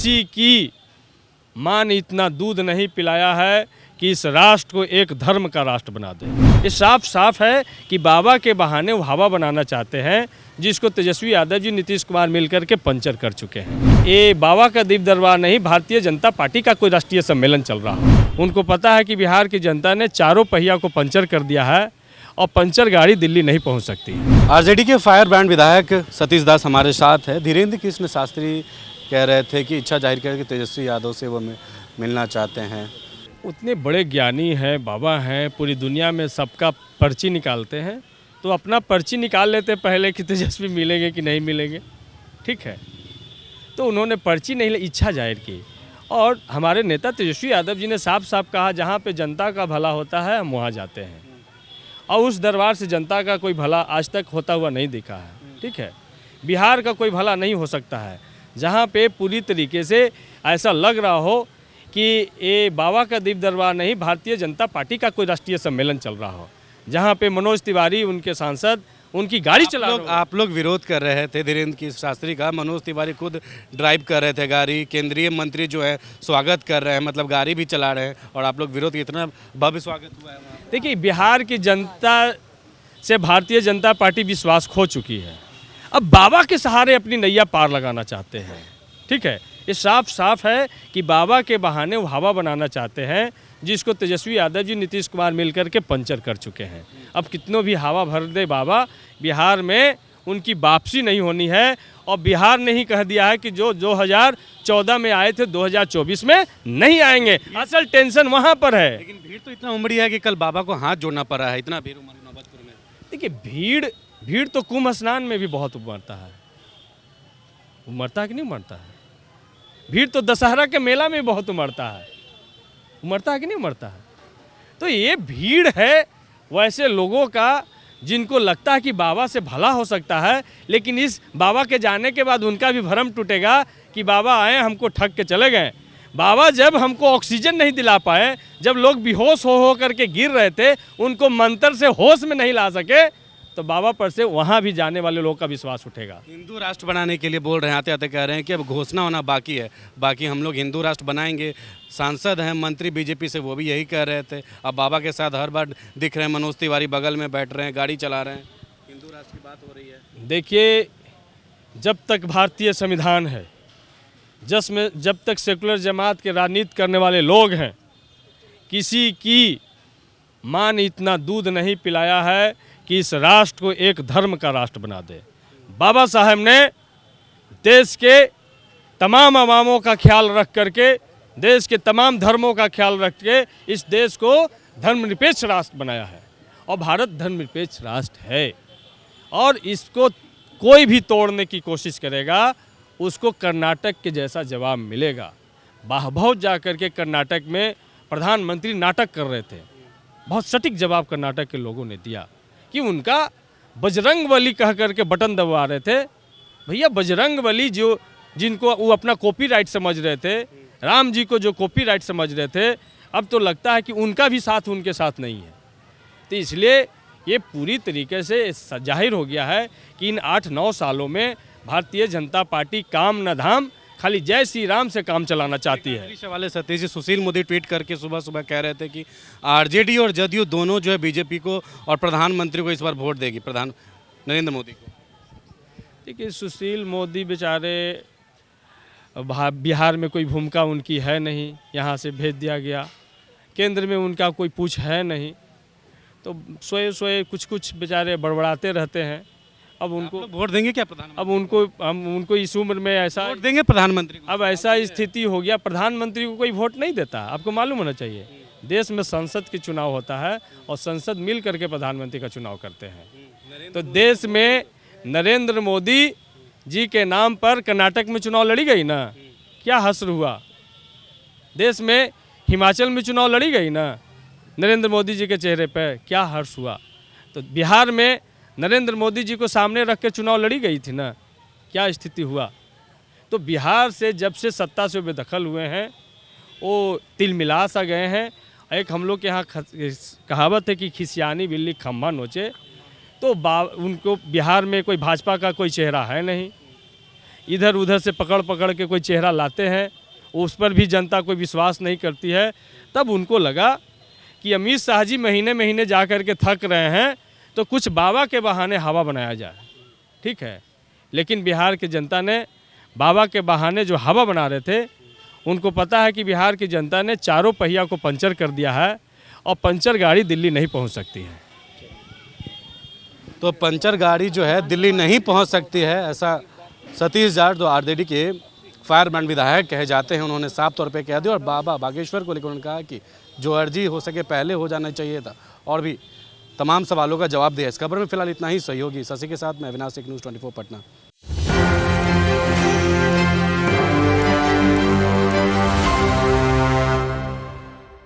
किसी की माँ ने इतना दूध नहीं पिलाया है कि इस राष्ट्र को एक धर्म का राष्ट्र बना दे। ये साफ साफ है कि बाबा के बहाने वो हवा बनाना चाहते हैं, जिसको तेजस्वी यादव जी, नीतीश कुमार मिलकर के पंचर कर चुके हैं। ये बाबा का दीप दरबार नहीं, भारतीय जनता पार्टी का कोई राष्ट्रीय सम्मेलन चल रहा है। उनको पता है कि बिहार की जनता ने चारों पहिया को पंचर कर दिया है और पंचर गाड़ी दिल्ली नहीं पहुंच सकती। आरजेडी के फायर ब्रांड विधायक सतीश दास हमारे साथ है। धीरेन्द्र कृष्ण शास्त्री कह रहे थे कि इच्छा जाहिर करके तेजस्वी यादव से वो मिलना चाहते हैं। उतने बड़े ज्ञानी हैं, बाबा हैं, पूरी दुनिया में सबका पर्ची निकालते हैं, तो अपना पर्ची निकाल लेते पहले कि तेजस्वी मिलेंगे कि नहीं मिलेंगे। ठीक है, तो उन्होंने पर्ची नहीं ली, इच्छा जाहिर की। और हमारे नेता तेजस्वी यादव जी ने साफ साफ कहा, जहाँ पे जनता का भला होता है हम वहाँ जाते हैं, और उस दरबार से जनता का कोई भला आज तक होता हुआ नहीं दिखा है। ठीक है, बिहार का कोई भला नहीं हो सकता है जहाँ पे पूरी तरीके से ऐसा लग रहा हो कि ये बाबा का दीप दरबार नहीं, भारतीय जनता पार्टी का कोई राष्ट्रीय सम्मेलन चल रहा हो, जहाँ पे मनोज तिवारी उनके सांसद उनकी गाड़ी चला रहे। आप लोग विरोध कर रहे थे धीरेन्द्र कृष्ण शास्त्री का, मनोज तिवारी खुद ड्राइव कर रहे थे गाड़ी, केंद्रीय मंत्री जो है स्वागत कर रहे हैं, मतलब गाड़ी भी चला रहे हैं, और आप लोग विरोध, इतना भव्य स्वागत हुआ है। देखिए, बिहार की जनता से भारतीय जनता पार्टी विश्वास खो चुकी है, अब बाबा के सहारे अपनी नैया पार लगाना चाहते हैं। ठीक है, ये साफ साफ है कि बाबा के बहाने वो हवा बनाना चाहते हैं, जिसको तेजस्वी यादव जी, नीतीश कुमार मिलकर के पंचर कर चुके हैं। अब कितनों भी हवा भर दे बाबा, बिहार में उनकी वापसी नहीं होनी है। और बिहार ने ही कह दिया है कि जो 2014 में आए थे 2024 में नहीं आएंगे। असल टेंशन वहाँ पर है। लेकिन भीड़ तो इतना उमड़ी है कि कल बाबा को हाथ जोड़ना पड़ा है, इतना भीड़ उमड़ी नौबतपुर में। देखिए, भीड़ तो कुंभ स्नान में भी बहुत उमड़ता है। उमड़ता है कि नहीं उमड़ता है? भीड़ तो दशहरा के मेला में बहुत उमड़ता है। उमड़ता है कि नहीं उमड़ता है? तो ये भीड़ है वैसे लोगों का जिनको लगता है कि बाबा से भला हो सकता है, लेकिन इस बाबा के जाने के बाद उनका भी भ्रम टूटेगा कि बाबा आए हमको ठग के चले गए। बाबा जब हमको ऑक्सीजन नहीं दिला पाए, जब लोग बेहोश हो करके गिर रहे थे, उनको मंत्र से होश में नहीं ला सके, तो बाबा पर से वहाँ भी जाने वाले लोगों का विश्वास उठेगा। हिंदू राष्ट्र बनाने के लिए बोल रहे हैं, आते आते कह रहे हैं कि अब घोषणा होना बाकी है, बाकी हम लोग हिंदू राष्ट्र बनाएंगे। सांसद हैं, मंत्री बीजेपी से, वो भी यही कह रहे थे। अब बाबा के साथ हर बार दिख रहे हैं, मनोज तिवारी बगल में बैठ रहे हैं, गाड़ी चला रहे हैं, हिंदू राष्ट्र की बात हो रही है। देखिए, जब तक भारतीय संविधान है, जब तक सेकुलर जमात के राजनीति करने वाले लोग हैं, किसी की माँ ने इतना दूध नहीं पिलाया है कि इस राष्ट्र को एक धर्म का राष्ट्र बना दे। बाबा साहब ने देश के तमाम अवामों का ख्याल रख करके, देश के तमाम धर्मों का ख्याल रख के इस देश को धर्मनिरपेक्ष राष्ट्र बनाया है, और भारत धर्मनिरपेक्ष राष्ट्र है। और इसको कोई भी तोड़ने की कोशिश करेगा, उसको कर्नाटक के जैसा जवाब मिलेगा। बहुत जा कर के कर्नाटक में प्रधानमंत्री नाटक कर रहे थे, बहुत सटीक जवाब कर्नाटक के लोगों ने दिया कि उनका बजरंगबली कह करके बटन दबा रहे थे। भैया, बजरंगबली जिनको वो अपना कॉपीराइट समझ रहे थे, राम जी को जो कॉपीराइट समझ रहे थे, अब तो लगता है कि उनका भी साथ उनके साथ नहीं है। तो इसलिए ये पूरी तरीके से जाहिर हो गया है कि इन 8-9 सालों में भारतीय जनता पार्टी काम न धाम, खाली जय श्री राम से काम चलाना चाहती है। वाले सतीश जी, सुशील मोदी ट्वीट करके सुबह सुबह कह रहे थे कि आरजेडी और जदयू दोनों जो है बीजेपी को और प्रधानमंत्री को इस बार वोट देगी, प्रधान नरेंद्र मोदी को। देखिए, सुशील मोदी बेचारे, बिहार में कोई भूमिका उनकी है नहीं, यहाँ से भेज दिया गया, केंद्र में उनका कोई पूछ है नहीं, तो सोए कुछ बेचारे बड़बड़ाते रहते हैं। अब उनको वोट देंगे क्या प्रधानमंत्री? अब उनको इस उम्र में ऐसा वोट देंगे प्रधानमंत्री को? अब ऐसा स्थिति हो गया, प्रधानमंत्री को कोई वोट नहीं देता। आपको मालूम होना चाहिए, देश में संसद की चुनाव होता है और संसद मिल करके प्रधानमंत्री का चुनाव करते हैं। तो देश में नरेंद्र मोदी जी के नाम पर कर्नाटक में चुनाव लड़ी गई ना, क्या हश्र हुआ। देश में हिमाचल में चुनाव लड़ी गई ना, नरेंद्र मोदी जी के चेहरे पर क्या हर्ष हुआ। तो बिहार में नरेंद्र मोदी जी को सामने रख के चुनाव लड़ी गई थी ना, क्या स्थिति हुआ। तो बिहार से जब से सत्ता से बेदखल हुए हैं, वो तिलमिला सा गए हैं। एक हम लोग के यहाँ कहावत है कि खिसियानी बिल्ली खम्भा नोचे, तो उनको बिहार में कोई भाजपा का कोई चेहरा है नहीं, इधर उधर से पकड़ पकड़ के कोई चेहरा लाते हैं उस पर भी जनता कोई विश्वास नहीं करती है। तब उनको लगा कि अमित शाह जी महीने महीने जा कर के थक रहे हैं तो कुछ बाबा के बहाने हवा बनाया जाए, ठीक है। लेकिन बिहार की जनता ने बाबा के बहाने जो हवा बना रहे थे, उनको पता है कि बिहार की जनता ने चारों पहिया को पंचर कर दिया है और पंचर गाड़ी दिल्ली नहीं पहुंच सकती है। तो पंचर गाड़ी जो है दिल्ली नहीं पहुंच सकती है, ऐसा सतीश जाट जो आरजेडी के फायर ब्रांड विधायक कहे जाते हैं, उन्होंने साफ तौर पे कह दिया। और बाबा बागेश्वर को लेकर उन्होंने कहा कि जो अर्जी हो सके पहले हो जाना चाहिए था, और भी तमाम सवालों का जवाब दिया। इस खबर में फिलहाल इतना ही। सहयोगी शशि के साथ मैं अविनाश, न्यूज़ 24 पटना।